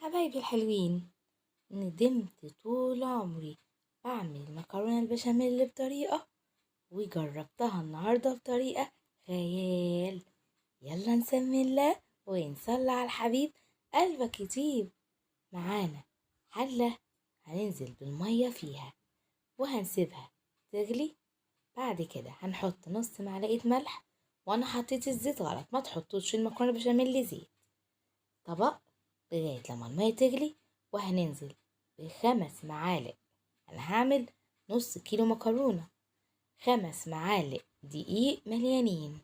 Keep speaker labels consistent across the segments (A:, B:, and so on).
A: حبايبي الحلوين، ندمت طول عمري بعمل المكرونة البشاميل بطريقة وجربتها النهاردة بطريقة خيال. يلا نسمي الله ونصلي على الحبيب قلبك يطيب. معانا حلة هننزل بالمية فيها وهنسيبها تغلي. بعد كده هنحط نص معلقة ملح، وانا حطيت الزيت غلط، ما تحطوش في المكرونة البشاميل زيت. طبق لغاية لما المية تغلي، وهننزل بخمس معالق. أنا هعمل نص كيلو مكرونة، 5 معالق دقيق مليانين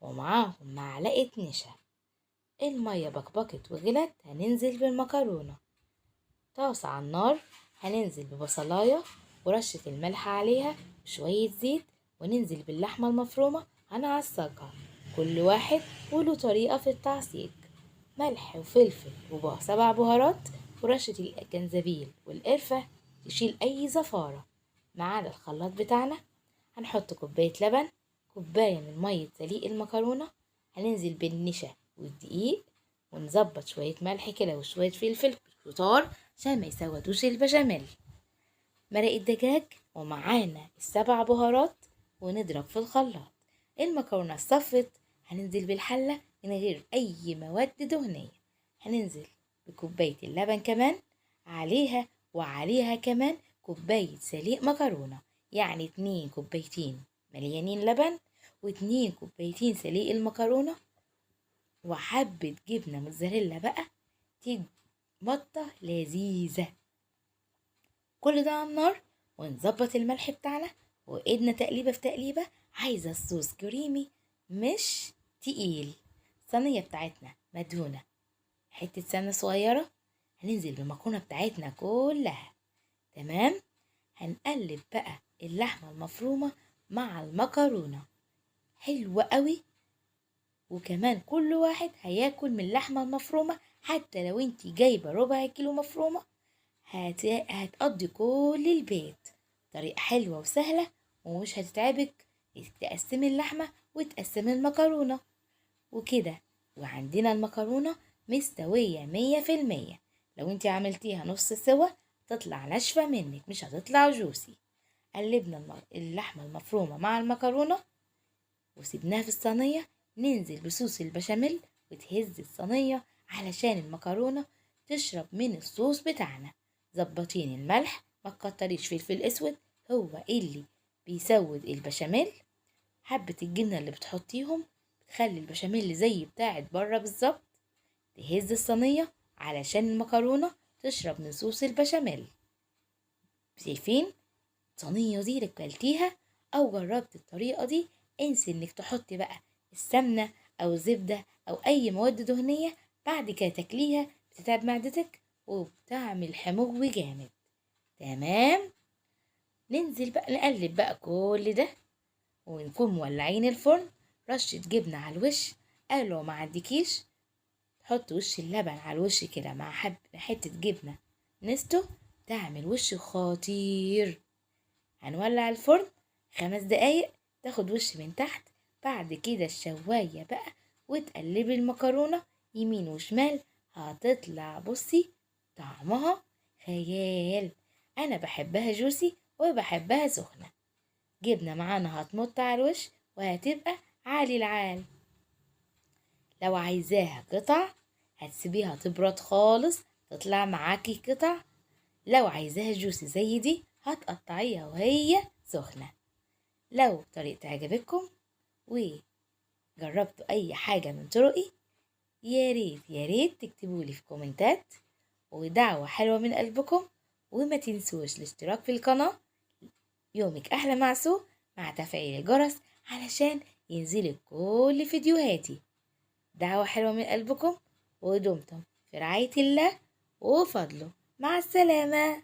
A: ومعاهم معلقة نشا. المية بكبكت وغلت، هننزل بالمكرونة. طاسة على النار، هننزل ببصلاية ورشة الملح عليها وشوية زيت، وننزل باللحمة المفرومة هنعصجها. كل واحد وله طريقة في التعصيج. ملح وفلفل و7 بهارات ورشة الجنزبيل والقرفة تشيل أي زفارة. معانا الخلاط بتاعنا، هنحط كوباية لبن، كوباية من مية سليق المكرونة، هننزل بالنشا والدقيق، ونظبط شوية ملح كده وشوية فلفل كتار عشان ما يسودوش البشاميل. مرق الدجاج، ومعانا ال7 بهارات، ونضرب في الخلاط. المكرونة الصفت، هننزل بالحلة من غير أي مواد دهنية. هننزل بكوباية اللبن كمان عليها، وعليها كمان كوباية سليق مكرونة، يعني 2 كوبايتين مليانين لبن و2 كوبايتين سليق المكرونة، وحبة جبنة موتزاريلا بقى تدي بطة لذيذة. كل ده على النار، ونظبط الملح بتاعنا، وإيدنا تقليبة في تقليبة. عايزة الصوص كريمي مش تقيل. الصينية بتاعتنا مدهونة حتة سمنة صغيرة، هننزل بالمكرونة بتاعتنا كلها. تمام. هنقلب بقى اللحمة المفرومة مع المكرونة، حلوة قوي. وكمان كل واحد هياكل من اللحمة المفرومة، حتى لو انتي جايبة ربع كيلو مفرومة هتقضي كل البيت. طريقة حلوة وسهلة ومش هتتعبك، تقسمي اللحمة وتقسمي المكرونة وكده. وعندنا المكرونة مستوية 100%. لو انتي عملتيها نص سوا تطلع ناشفة منك، مش هتطلع جوسي. قلبنا اللحمة المفرومة مع المكرونة وسيبناها في الصينية. ننزل بصوص البشاميل وتهز الصينية علشان المكرونة تشرب من الصوص بتاعنا. ظبطين الملح، ما تكتريش فلفل اسود، هو اللي بيسود البشاميل. حبة الجبنة اللي بتحطيهم بتخلي البشاميل زي بتاعت بره بالظبط. تهز الصينية علشان المكرونة تشرب من صوص البشاميل. شايفين الصينية دي اللي كلتيها او جربت الطريقة دي، انسي انك تحطي بقى السمنة او زبدة او اي مواد دهنية. بعد كده تاكليها بتتعب معدتك وبتعمل حموض جامد. تمام. ننزل بقى نقلب بقى كل ده، ونكون مولعين الفرن. رشة جبنة على الوش، قالوا ما عندكيش تحط وش اللبن على الوش كده مع حتة جبنة نستو، تعمل وش خطير. هنولع الفرن 5 دقايق تاخد وش من تحت. بعد كده الشواية بقى، وتقلبي المكرونة يمين وشمال، هتطلع بصي طعمها خيال. انا بحبها جوسي وبحبها سخنة. جبنة معانا هتمط على الوش وهتبقى عالي العال. لو عايزاها قطع هتسيبيها تبرد خالص، تطلع معاكي قطع. لو عايزاها جوسي زي دي هتقطعيها وهي سخنة. لو طريقتي عجبتكم وجربتوا اي حاجة من طرقي، يا ريت يا ريت تكتبولي في كومنتات، ودعوة حلوة من قلبكم. وما تنسوش الاشتراك في القناة. يومك احلى مع سو، مع تفعيل الجرس علشان ينزلك كل فيديوهاتي. دعوة حلوة من قلبكم، ودمتم في رعاية الله وفضله. مع السلامة.